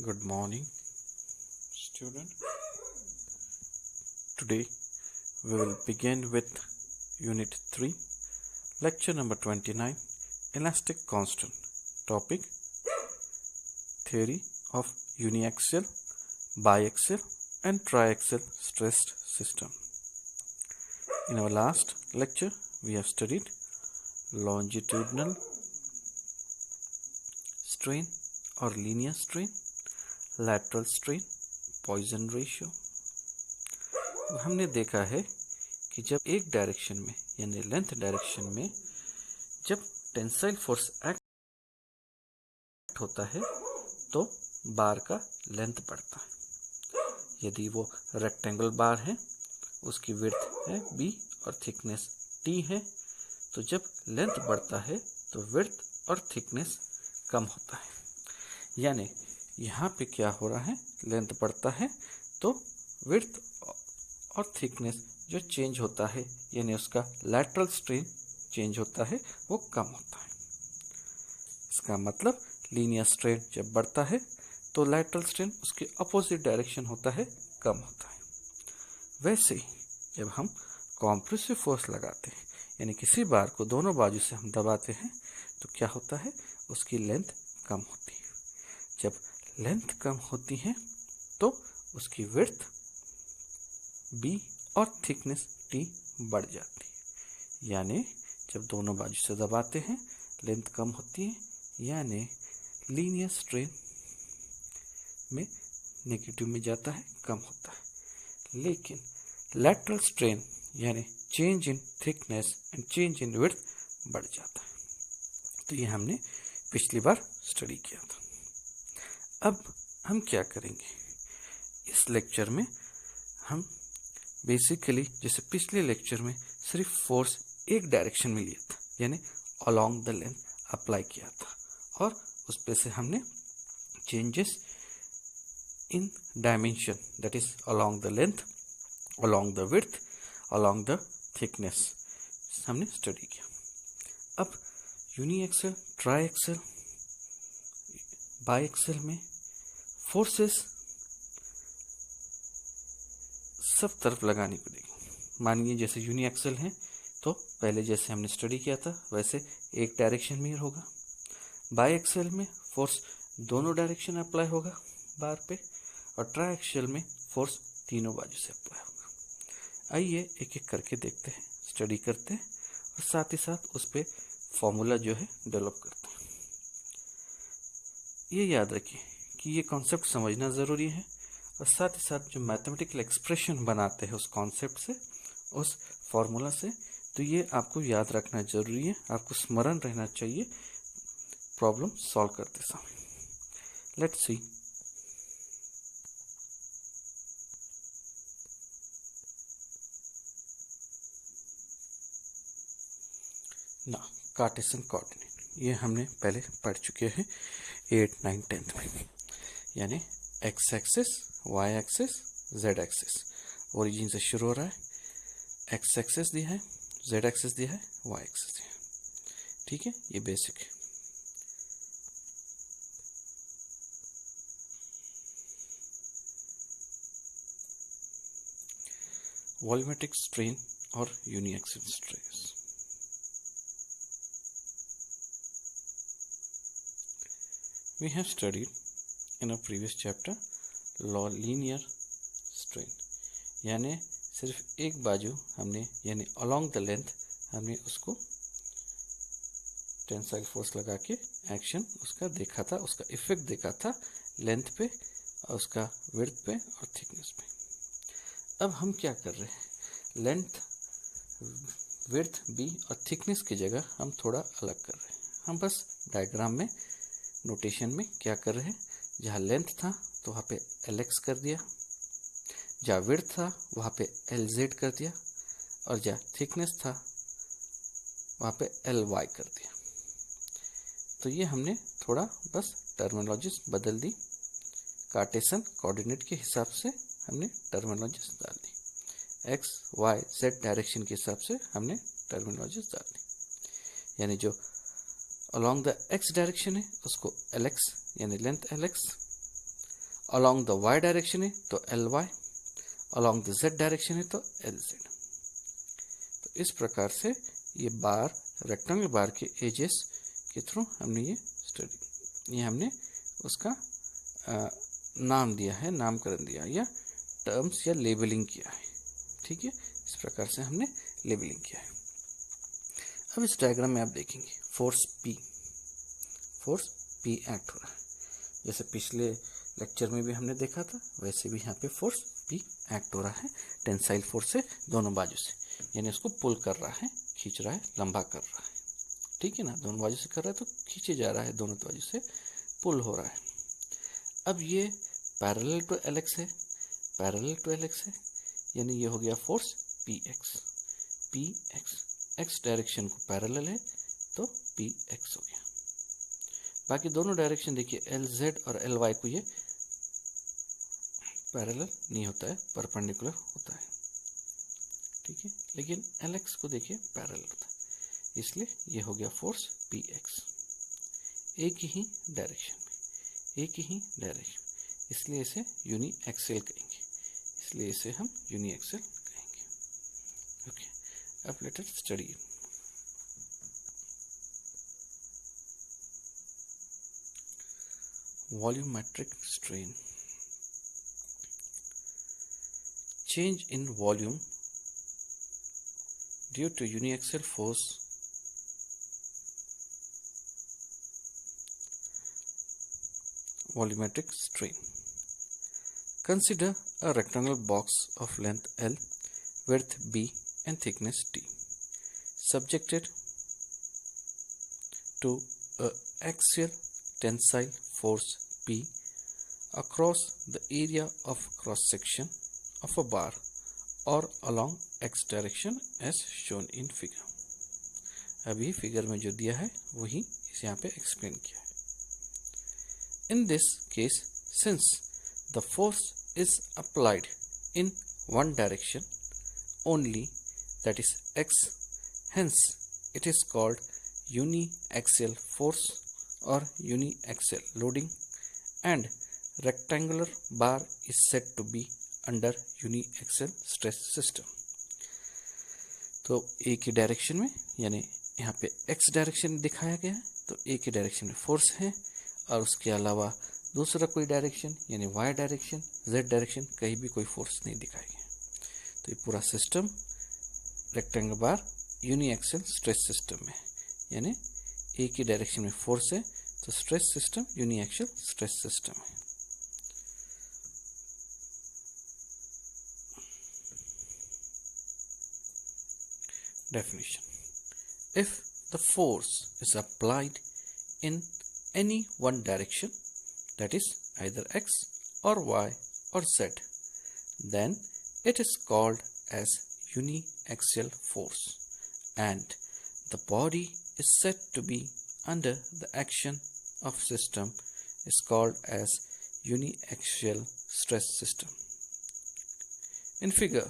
Good morning, student. Today we will begin with Unit 3, Lecture number 29, Elastic Constant. Topic: Theory of Uniaxial, Biaxial and Triaxial Stressed System. In our last lecture, we have studied longitudinal strain or linear strain, lateral strain, Poisson ratio. हमने देखा है कि जब एक direction में यानी length direction में जब टेंसाइल फोर्स एक्ट होता है तो बार का लेंथ बढ़ता है। यदि वो रेक्टेंगल बार है, उसकी विड्थ है b और थिकनेस t है, तो जब लेंथ बढ़ता है तो विड्थ और थिकनेस कम होता है। यानी यहाँ पे क्या हो रहा है, लेंथ बढ़ता है तो विड्थ और थिकनेस जो चेंज होता है यानी उसका लैटरल स्ट्रेन चेंज होता है, वो कम होता है। इसका मतलब लीनियर स्ट्रेन जब बढ़ता है तो लैटरल स्ट्रेन उसके अपोजिट डायरेक्शन होता है, कम होता है। वैसे ही जब हम कॉम्प्रेसिव फोर्स लगाते हैं यानी किसी बार को दोनों बाजू से हम दबाते हैं तो क्या होता है, उसकी लेंथ कम होती है। जब लेंथ कम होती है तो उसकी विड्थ b और थिकनेस t बढ़ जाती है। यानी जब दोनों बाजू से दबाते हैं लेंथ कम होती है, यानी लीनियर स्ट्रेन में नेगेटिव में जाता है, कम होता है। लेकिन लैटरल स्ट्रेन यानी change in thickness and change in width बढ़ जाता है। तो ये हमने पिछली बार स्टडी किया था। अब हम क्या करेंगे, इस लेक्चर में हम बेसिकली जैसे पिछले लेक्चर में सिर्फ फोर्स एक डायरेक्शन में लिया था यानी अलोंग द लेंथ अप्लाई किया था, और उस पे से हमने changes in dimension that is along the length, along the width, along the thickness हमने स्टडी किया। अब यूनिएक्सल, ट्राइएक्सल, बाइएक्सल में फोर्सेस सब तरफ लगानी पड़ेगी। मानिए जैसे यूनिएक्सल है तो पहले जैसे हमने स्टडी किया था वैसे एक डायरेक्शन में ही होगा। बाइएक्सल में फोर्स दोनों डायरेक्शन अप्लाई होगा बार पे, और ट्राइएक्सल में फोर्स तीनों बाजू से अप्लाई होगा। आइए एक एक करके देखते हैं, स्टडी करते हैं और साथ ही साथ उस पर फॉर्मूला जो है डेवलप करते हैं। ये याद रखिए कि ये कॉन्सेप्ट समझना ज़रूरी है, और साथ ही साथ जो मैथमेटिकल एक्सप्रेशन बनाते हैं उस कॉन्सेप्ट से, उस फॉर्मूला से, तो ये आपको याद रखना ज़रूरी है, आपको स्मरण रहना चाहिए प्रॉब्लम सॉल्व करते समय। Let's see. ना कार्टेशियन कोऑर्डिनेट ये हमने पहले पढ़ चुके हैं 8, 9, 10 में। यानी X axis, Y axis, Z axis, origin से शुरू हो रहा है, एक्स एक्सिस दिया है, जेड एक्सिस दिया है, वाई एक्सिस दिया है। ठीक है, ये बेसिक है। वॉल्यूमेट्रिक स्ट्रेन और uniaxial stress. We have studied in a previous chapter linear strain, यानी सिर्फ एक बाजू हमने यानी along the length हमने उसको टेंसाइल फोर्स लगा के एक्शन उसका देखा था, उसका इफेक्ट देखा था लेंथ पे और उसका विड्थ पे और थिकनेस पे। अब हम क्या कर रहे हैं, लेंथ, विड्थ, b और थिकनेस की जगह हम थोड़ा अलग कर रहे हैं। हम बस डायग्राम में नोटेशन में क्या कर रहे हैं, जहाँ लेंथ था तो वहाँ पे Lx कर दिया, जहाँ विड्थ था वहाँ पे Lz कर दिया, और जहाँ थिकनेस था वहाँ पे Ly कर दिया। तो ये हमने थोड़ा बस टर्मिनोलॉजीज बदल दी, कार्टेशियन कोऑर्डिनेट के हिसाब से हमने टर्मिनोलॉजीज डाल दी, x, y, z डायरेक्शन के हिसाब से हमने टर्मिनोलॉजीज डाल दी। यानी जो अलॉन्ग द x डायरेक्शन है उसको Lx यानी length Lx, along the y direction है तो ly, along the z direction है तो lz। तो इस प्रकार से ये बार, रेक्टेंगल बार के एजेस के थ्रू हमने ये स्टडी, ये हमने उसका नाम दिया है, नामकरण दिया या टर्म्स या लेबलिंग किया है। ठीक है, इस प्रकार से हमने लेबलिंग किया है। अब इस डायग्राम में आप देखेंगे फोर्स P एक्ट हो रहा है। जैसे पिछले लेक्चर में भी हमने देखा था, वैसे भी यहाँ पे फोर्स P एक्ट हो रहा है टेंसाइल फोर्स से दोनों बाजू से, यानी उसको पुल कर रहा है, खींच रहा है, लंबा कर रहा है। ठीक है ना, दोनों बाजू से कर रहा है तो खींचे जा रहा है, दोनों बाजू से पुल हो रहा है। अब ये पैरेलल टू LX है, पैरेलल टू LX है, यानी ये हो गया फोर्स PX, x डायरेक्शन को पैरेलल है तो PX हो गया। बाकी दोनों डायरेक्शन देखिए, LZ और LY को ये पैरेलल नहीं होता है, परपेंडिकुलर होता है। ठीक है, लेकिन LX को देखिए पैरेलल होता है, इसलिए ये हो गया फोर्स PX। एक ही डायरेक्शन में, एक ही डायरेक्शन, इसलिए इसे यूनी एक्सेल कहेंगे, इसलिए इसे हम यूनी एक्सेल कहेंगे। ओके, अब let us study volumetric strain. Change in volume due to uniaxial force volumetric strain. Consider a rectangular box of length L, width B and thickness T, subjected to a axial tensile force P across the area of cross section of a bar or along x direction as shown in figure. अभी figure में जो दिया है वही इसे यहाँ पे explain किया है। In this case, since the force is applied in one direction only, that is x, hence it is called uniaxial force or uniaxial loading, and rectangular bar is said to be under uniaxial stress system. तो एक ही direction में, यानी यहाँ पे x direction दिखाया गया है तो एक ही डायरेक्शन में फोर्स है, और उसके अलावा दूसरा कोई डायरेक्शन यानी y डायरेक्शन, z डायरेक्शन, कहीं भी कोई फोर्स नहीं दिखाया गया। तो ये पूरा system rectangle bar uniaxial stress system में, यानी एक ही डायरेक्शन में फोर्स है तो stress system uniaxial stress system है। Definition: if the force is applied in any one direction, that is either x or y or z, then it is called as uniaxial force, and the body is said to be under the action of system is called as uniaxial stress system. In figure,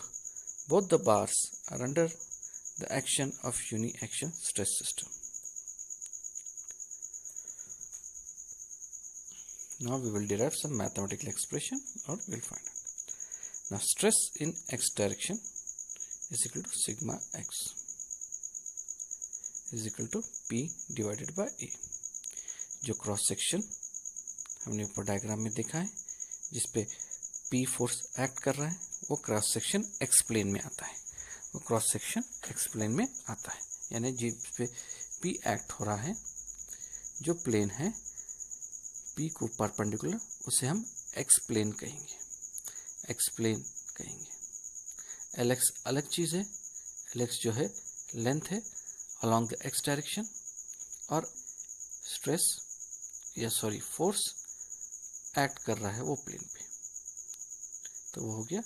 both the bars are under the action of uniaxial stress system. Now we will derive some mathematical expression, or we will find out. Now stress in x direction is equal to sigma x is equal to P divided by A. जो cross section हमने ऊपर diagram में देखा है जिसपे P force act कर रहा है, वो क्रॉस सेक्शन एक्स प्लेन में आता है, वो क्रॉस सेक्शन एक्स प्लेन में आता है, यानी जिस पे P एक्ट हो रहा है, जो प्लेन है P को परपेंडिकुलर, उसे हम एक्स प्लेन कहेंगे, एक्स प्लेन कहेंगे। LX अलग चीज़ है, LX जो है लेंथ है along the x डायरेक्शन, और स्ट्रेस या फोर्स एक्ट कर रहा है वो प्लेन पे, तो वो हो गया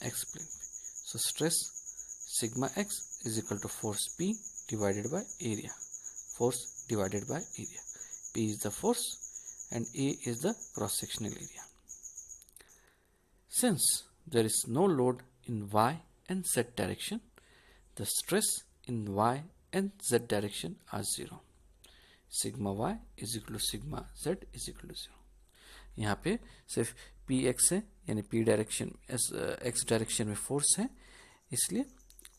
एक्स प्लेन पे। So stress sigma X is equal to force P divided by area, force divided by area. P is the force and A is the cross sectional area. Since there is no load in y and z direction, the stress in y and z direction are 0. Sigma y is equal to sigma z is equal to 0. यहाँ पे सिर्फ P x है, यानी P direction x direction में force है, इसलिए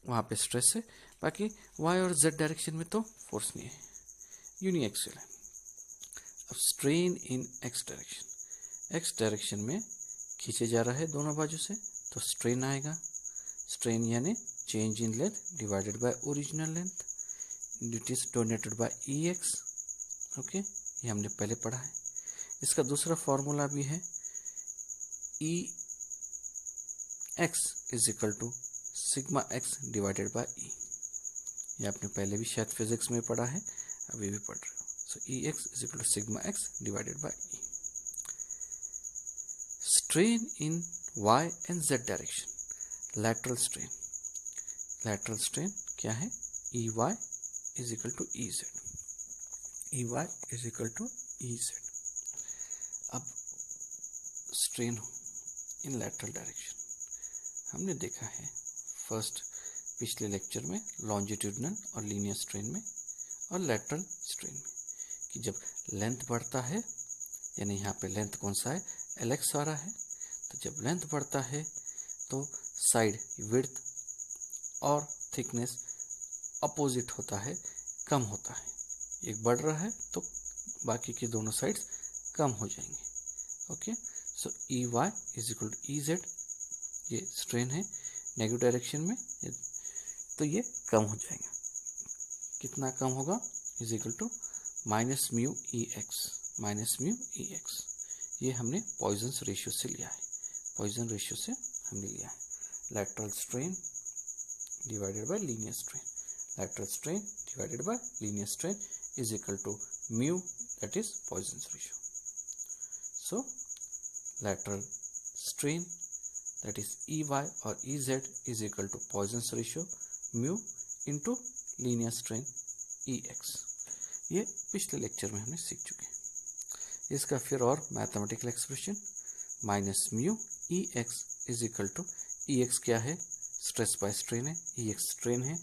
वहाँ पे स्ट्रेस है। बाकी वाई और जेड डायरेक्शन में तो फोर्स नहीं है, यूनिएक्सियल है। अब स्ट्रेन इन एक्स डायरेक्शन में खींचे जा रहा है दोनों बाजू से, तो स्ट्रेन आएगा। स्ट्रेन यानी change in length divided by original length, it is donated bye E x. Okay, ये हमने पहले पढ़ा है। इसका दूसरा फॉर्मूला भी है, E X is equal to sigma X divided by E. ये आपने पहले भी शायद फिजिक्स में पढ़ा है, अभी भी पढ़ रहे हो। So E X is equal to sigma X divided by E. Strain in Y and Z direction, lateral strain. Lateral strain क्या है? E Y is equal to E Z, E Y is equal to E Z. अब strain in lateral direction हमने देखा है first पिछले lecture में longitudinal और linear strain में और लैटरल स्ट्रेन में, कि जब लेंथ बढ़ता है, यानी यहाँ पे लेंथ कौन सा है? एलएक्स आ रहा है, तो जब लेंथ बढ़ता है तो साइड विड्थ और थिकनेस अपोजिट होता है, कम होता है। एक बढ़ रहा है तो बाकी के दोनों साइड्स कम हो जाएंगे। Okay, so E Y is equal to E Z, ये स्ट्रेन है नेगेटिव डायरेक्शन में, तो ये कम हो जाएगा। कितना कम होगा? Is equal to minus mu E X, minus mu E X. ये हमने पॉइजन्स रेशियो से लिया है, पॉइजन रेशियो से हमने लिया है। Lateral strain divided by linear strain, lateral strain divided by linear strain is equal to mu, that is Poisson's ratio. So lateral strain that is EY और EZ is equal to Poisson's ratio mu into linear strain EX। ये पिछले lecture में हमने सीख चुके हैं। इसका फिर और mathematical expression, minus mu EX is equal to, EX क्या है? स्ट्रेस बाय स्ट्रेन है, EX स्ट्रेन है,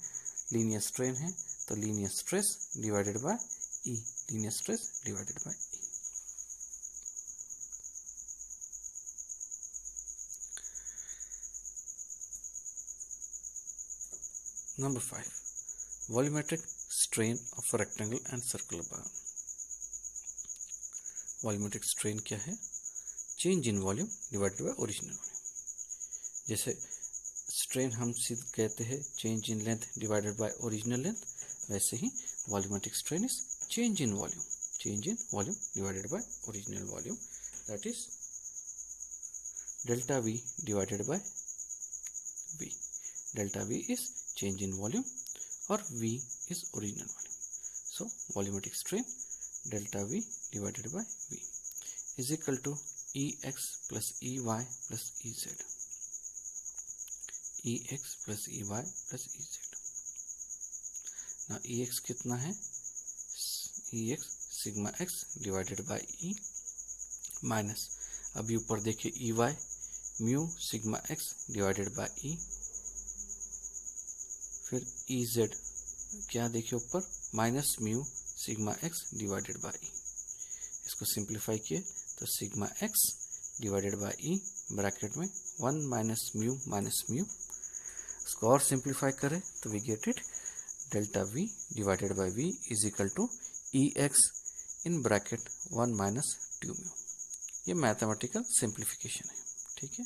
लीनियर स्ट्रेन है, तो linear stress divided by E, linear stress divided by E। Number 5, volumetric strain of rectangle and circular bar। Volumetric strain क्या है? Change in volume divided by original volume. जैसे strain हम सीधे कहते हैं change in length divided by original length, वैसे ही volumetric strain is change in volume, change in volume divided by original volume, that is delta V divided by V. Delta V is change in volume और V is original volume. So volumetric strain delta V divided by V is equal to EX plus EY plus EZ, EX plus EY plus EZ। Now EX कितना है? EX sigma X divided by E minus, अभी ऊपर देखिए EY mu sigma X divided by E, फिर EZ क्या देखिए ऊपर? Minus mu sigma X divided by E. इसको सिंप्लीफाई किए तो sigma X divided by E bracket में 1 माइनस म्यू, इसको और सिंप्लीफाई करें तो we get it delta V divided by V is equal to E X in bracket 1 minus 2 mu. ये mathematical simplification है, ठीक है,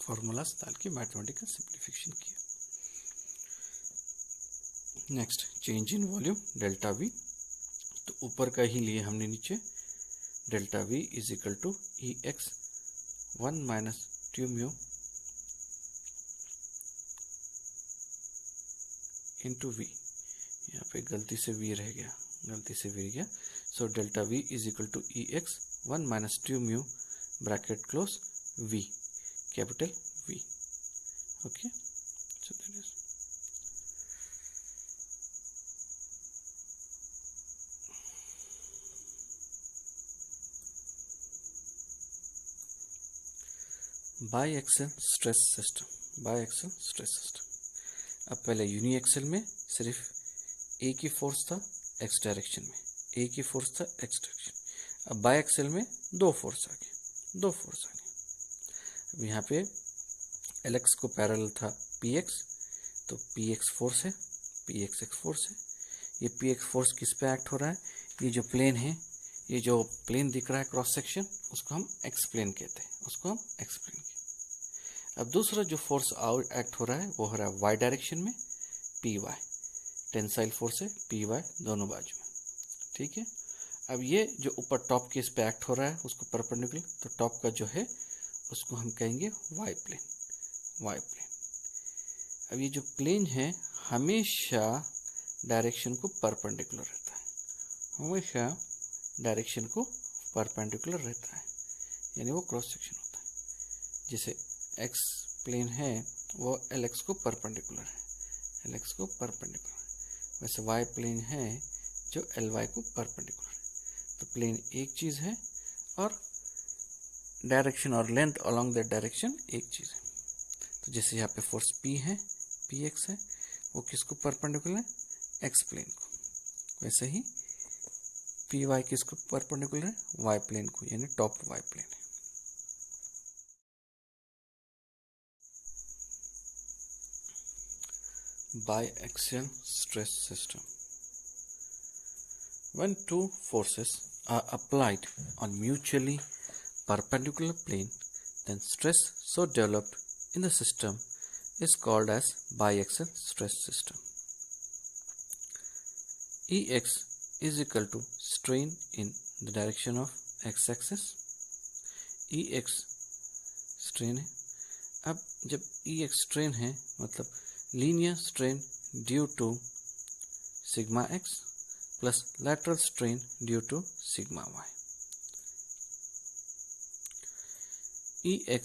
फॉर्मूलाज डाल के मैथमेटिकल सिंप्लीफिकेशन किया। Next change in volume delta V, तो ऊपर का ही लिए हमने नीचे, delta V is equal to E X 1 minus 2 mu into V. यहाँ पे गलती से वी रह गया, so delta V is equal to E X 1 minus 2 mu bracket close V, capital V. Okay, so that is biaxial stress system. अब पहले uniaxial में सिर्फ एक ही फोर्स था एक्स डायरेक्शन में, एक ही फोर्स था एक्स डायरेक्शन। अब बाई एक्सेल में दो फोर्स आ गए। अब यहाँ पे LX को पैरेलल था PX, तो PX फोर्स है, PX एक फोर्स है। ये PX फोर्स किस पे एक्ट हो रहा है? ये जो प्लेन है, ये जो प्लेन दिख रहा है क्रॉस सेक्शन, उसको हम एक्स प्लेन कहते हैं, अब दूसरा जो फोर्स एक्ट हो रहा है वो हो रहा है वाई डायरेक्शन में, PY टेंसाइल फोर्स है, PY दोनों बाजू में, ठीक है। अब ये जो ऊपर टॉप के इस पे एक्ट हो रहा है उसको परपेंडिकुलर, तो टॉप का जो है उसको हम कहेंगे वाई प्लेन। अब ये जो प्लेन है हमेशा डायरेक्शन को परपेंडिकुलर रहता है, यानी वो क्रॉस सेक्शन होता है। जैसे एक्स प्लेन है वो LX को परपेंडिकुलर है, वैसे वाई प्लेन है जो LY को परपेंडिकुलर है। तो प्लेन एक चीज है और डायरेक्शन और लेंथ अलोंग दैट डायरेक्शन एक चीज है। तो जैसे यहाँ पे फोर्स P है, PX है, वो किसको परपेंडिकुलर है? एक्स प्लेन को। वैसे ही PY किसको परपेंडिकुलर है? वाई प्लेन को, यानी टॉप वाई प्लेन है। Biaxial stress system. When two forces are applied on mutually perpendicular plane, then stress so developed in the system is called as biaxial stress system. EX is equal to strain in the direction of x-axis. EX strain है। अब जब EX strain है मतलब linear strain due to sigma x plus lateral strain due to sigma y. EX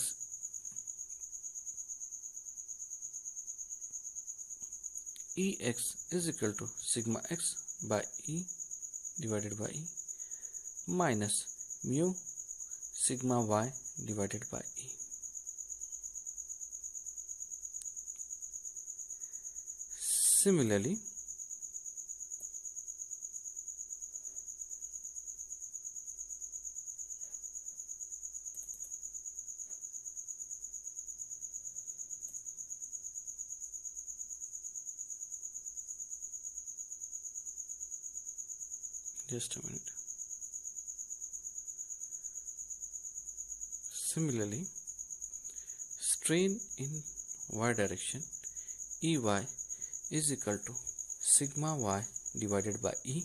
is equal to sigma x by E divided by E minus mu sigma y divided by E. Similarly, just a minute. Similarly, strain in y direction EY is equal to sigma y divided by E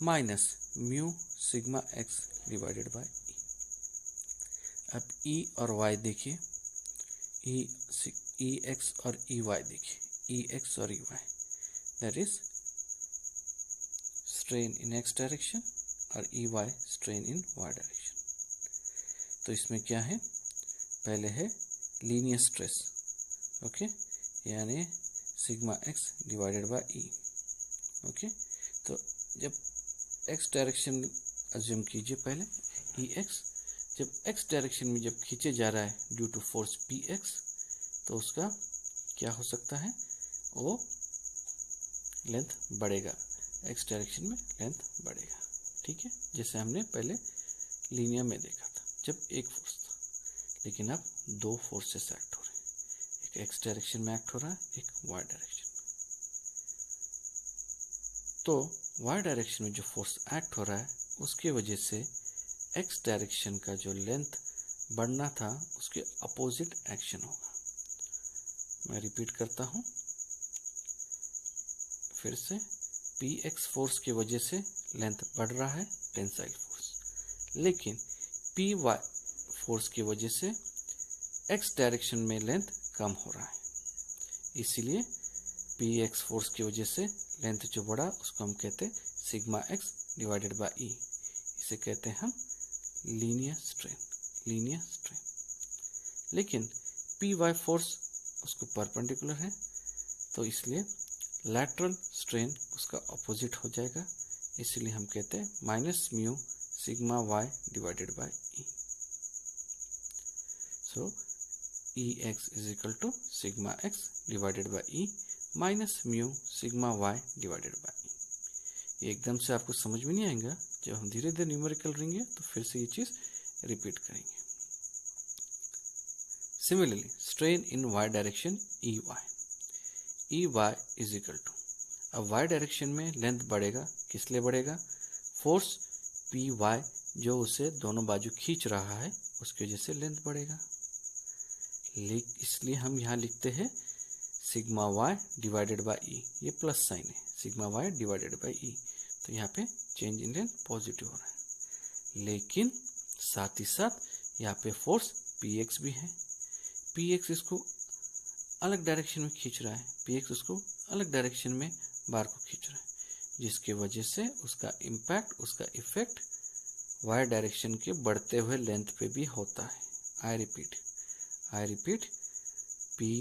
minus mu sigma x divided by E. अब E और Y देखिए, EX और EY देखिए, EX और EY, that is strain in x direction और EY strain in y direction। तो इसमें क्या है? पहले है लीनियर स्ट्रेस, ओके, यानी sigma x divided by E, okay. तो जब x डायरेक्शन अज्यूम कीजिए पहले, EX जब x डायरेक्शन में जब खींचे जा रहा है ड्यू टू फोर्स PX, तो उसका क्या हो सकता है? वो लेंथ बढ़ेगा, x डायरेक्शन में लेंथ बढ़ेगा, ठीक है, जैसे हमने पहले लीनियर में देखा था जब एक फोर्स था। लेकिन अब दो फोर्सेस एक्ट हो रहे हैं, एक x डायरेक्शन में एक्ट हो रहा है, एक y डायरेक्शन में। तो y डायरेक्शन में जो फोर्स एक्ट हो रहा है उसके वजह से x डायरेक्शन का जो लेंथ बढ़ना था उसके अपोजिट एक्शन होगा। मैं रिपीट करता हूँ फिर से, PX फोर्स की वजह से लेंथ बढ़ रहा है, टेंसाइल फोर्स, लेकिन PY फोर्स की वजह से x डायरेक्शन में लेंथ कम हो रहा है, इसीलिए PX फोर्स की वजह से लेंथ जो बढ़ा उसको हम कहते हैं sigma x divided by E, इसे कहते हैं हम लीनियर स्ट्रेन। लेकिन PY फोर्स उसको परपेंडिकुलर है, तो इसलिए लैटरल स्ट्रेन उसका ऑपोजिट हो जाएगा, इसलिए हम कहते हैं minus mu sigma y divided by E। So EX is equal to sigma x divided by E minus mu sigma y divided by E। ये एकदम से आपको समझ में नहीं आएगा, जब हम धीरे धीरे न्यूमेरिकल लेंगे तो फिर से ये चीज़ रिपीट करेंगे। सिमिलरली स्ट्रेन इन y डायरेक्शन E Y is equal to, अब y डायरेक्शन में लेंथ बढ़ेगा, किस लिए बढ़ेगा? फोर्स पी वाई जो उसे दोनों बाजू खींच रहा है उसकी वजह से लेंथ बढ़ेगा। इसलिए हम यहाँ लिखते हैं सिग्मा वाई डिवाइडेड बाई ई, ये प्लस साइन है, सिग्मा वाई डिवाइडेड बाई ई, तो यहाँ पे चेंज इन लेंथ पॉजिटिव हो रहा है। लेकिन साथ ही साथ यहाँ पे फोर्स पी एक्स भी है, पी एक्स इसको अलग डायरेक्शन में खींच रहा है, पी एक्स उसको अलग डायरेक्शन में बार को खींच रहा है, जिसकी वजह से उसका इम्पैक्ट, उसका इफेक्ट वाई डायरेक्शन के बढ़ते हुए लेंथ पे भी होता है। आई रिपीट पी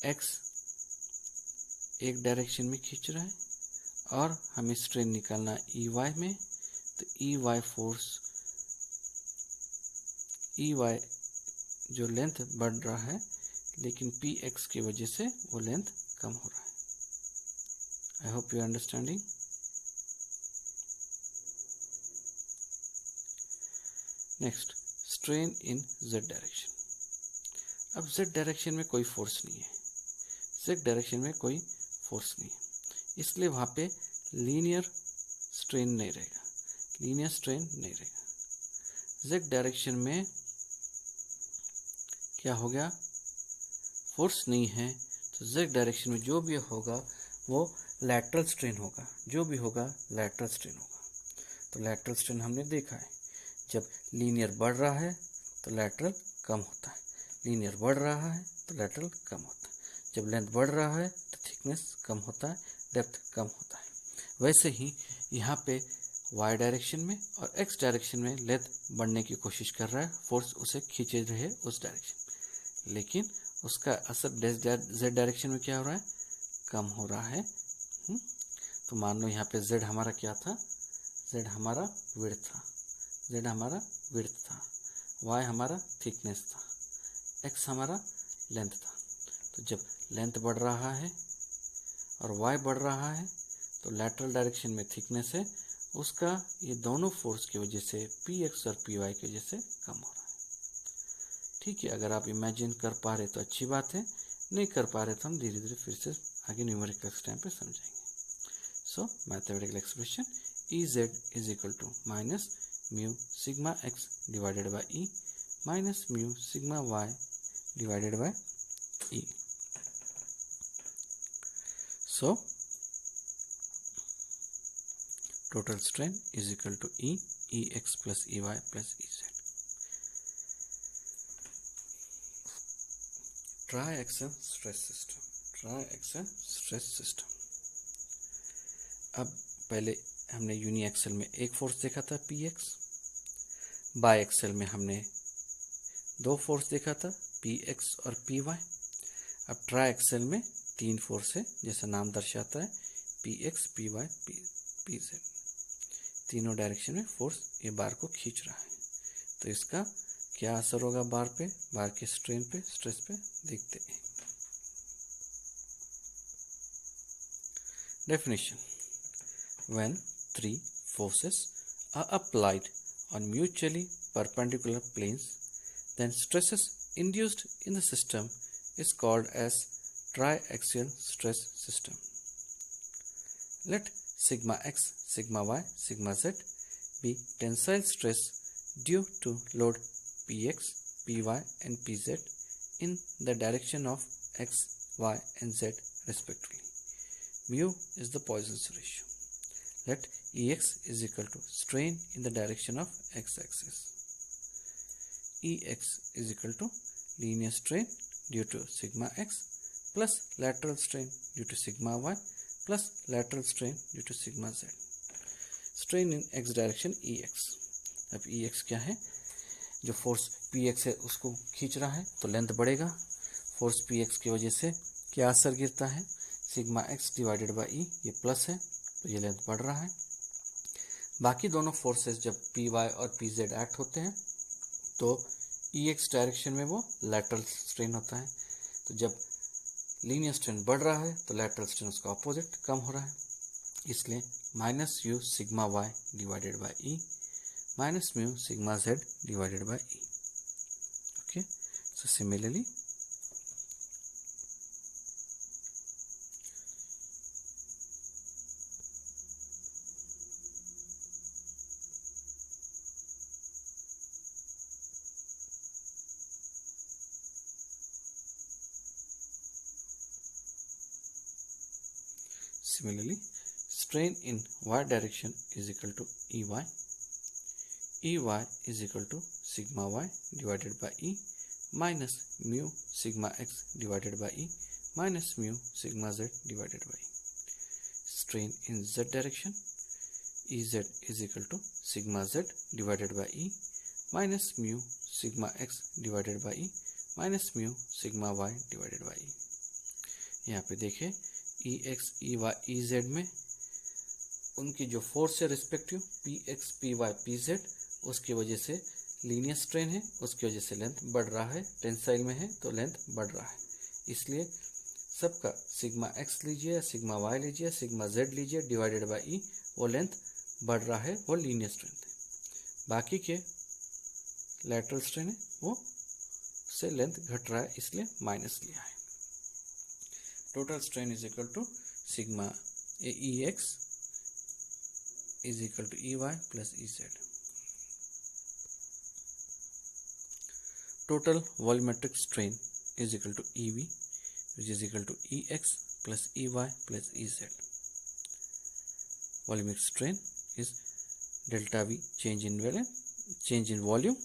एक्स एक डायरेक्शन में खींच रहा है और हमें स्ट्रेन निकालना ई वाई में, तो E Y force, E Y जो लेंथ बढ़ रहा है लेकिन पी एक्स की वजह से वो लेंथ कम हो रहा है। I hope you understanding. Next, strain in Z direction. अब जेड डायरेक्शन में कोई फोर्स नहीं है, जेड डायरेक्शन में कोई फोर्स नहीं है, इसलिए वहाँ पे लीनियर स्ट्रेन नहीं रहेगा, लीनियर स्ट्रेन नहीं रहेगा। जेड डायरेक्शन में क्या हो गया? फोर्स नहीं है, तो जेड डायरेक्शन में जो भी होगा वो लैटरल स्ट्रेन होगा, जो भी होगा लैटरल स्ट्रेन होगा। तो लैटरल स्ट्रेन हमने देखा है, जब लीनियर बढ़ रहा है तो लैटरल कम होता है, लीनियर बढ़ रहा है तो लैटरल कम होता है, जब लेंथ बढ़ रहा है तो थिकनेस कम होता है, डेप्थ कम होता है। वैसे ही यहाँ पे y डायरेक्शन में और x डायरेक्शन में लेंथ बढ़ने की कोशिश कर रहा है, फोर्स उसे खींचे रहे उस डायरेक्शन, लेकिन उसका असर z डायरेक्शन में क्या हो रहा है? कम हो रहा है। तो मान लो यहाँ पे z हमारा क्या था? z हमारा विड्थ था, z हमारा विड्थ था, y हमारा थिकनेस था, x हमारा लेंथ था। तो जब लेंथ बढ़ रहा है और y बढ़ रहा है तो लैटरल डायरेक्शन में थिकनेस है, उसका ये दोनों फोर्स की वजह से px और py की वजह से कम हो रहा है। ठीक है, अगर आप इमेजिन कर पा रहे तो अच्छी बात है, नहीं कर पा रहे तो हम धीरे धीरे फिर से आगे न्यूमेरिकल टाइम पे समझेंगे। So mathematical expression Ez is equal to minus mu sigma x divided by e minus mu sigma y divided by e। So total strain is equal to Ex plus Ey plus Ez. Triaxial stress system। अब पहले हमने uni axle में एक force देखा था Px, by axle में हमने दो फोर्स देखा था Px और Py। अब ट्राई एक्सल में तीन फोर्स है, जैसा नाम दर्शाता है Px, Py, Pz, तीनों डायरेक्शन में फोर्स ये बार को खींच रहा है। तो इसका क्या असर होगा बार पे, बार के स्ट्रेन पे, स्ट्रेस पे, देखते हैं। Definition, when three forces are applied on mutually perpendicular planes, then stresses induced in the system is called as triaxial stress system. Let sigma x, sigma y, sigma z be tensile stress due to load px, py and pz in the direction of x, y and z respectively. Mu is the Poisson's ratio. Let Ex is equal to strain in the direction of x-axis. Ex is equal to linear strain due to sigma x plus lateral strain due to sigma y plus lateral strain due to sigma z. Strain in x direction Ex. अब Ex क्या है? जो force Px है उसको खींच रहा है तो लेंथ बढ़ेगा। फोर्स Px की वजह से क्या असर गिरता है? सिग्मा x डिवाइडेड बाई ई, ये प्लस है तो ये लेंथ बढ़ रहा है। बाकी दोनों फोर्सेस जब पी वाई और पी जेड एक्ट होते हैं तो ई एक्स डायरेक्शन में वो लैटरल स्ट्रेन होता है। तो जब लीनियर स्ट्रेन बढ़ रहा है तो लैटरल स्ट्रेन उसका ऑपोजिट कम हो रहा है, इसलिए minus u sigma y divided by E minus mu sigma z divided by E. Okay, so similarly strain in y direction is equal to Ey. Ey is equal to sigma y divided by E minus mu sigma x divided by E minus mu sigma z divided by E. Strain in z direction, Ez is equal to sigma z divided by E minus mu sigma x divided by E minus mu sigma y divided by E. यहाँ पे देखें Ex, Ey, Ez में उनकी जो force है respective Px, Py, Pz, उसकी वजह से लीनियर स्ट्रेन है, उसकी वजह से लेंथ बढ़ रहा है, टेंसाइल में है तो लेंथ बढ़ रहा है। इसलिए सबका सिग्मा x लीजिए, सिग्मा y लीजिए, सिग्मा z लीजिए डिवाइडेड बाय ई, वो लेंथ बढ़ रहा है, वो लीनियर स्ट्रेन है। बाकी के लैटरल स्ट्रेन है वो से लेंथ घट रहा है, इसलिए माइनस लिया है। Total strain is equal to sigma A X is equal to Ey plus Ez. Total volumetric strain is equal to Ev, which is equal to Ex plus Ey plus Ez. Volumetric strain is delta V, change in volume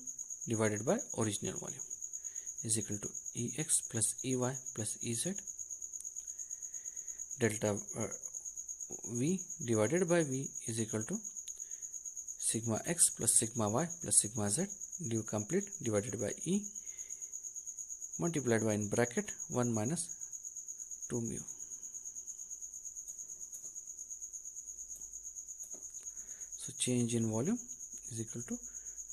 divided by original volume, is equal to Ex plus Ey plus Ez. Delta V divided by V is equal to sigma x plus sigma y plus sigma z complete divided by E multiplied by in bracket 1 minus 2 mu. So change in volume is equal to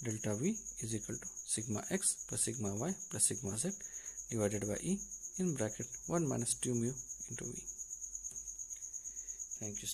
delta V is equal to sigma x plus sigma y plus sigma z divided by E in bracket 1 minus 2 mu into V. Thank you.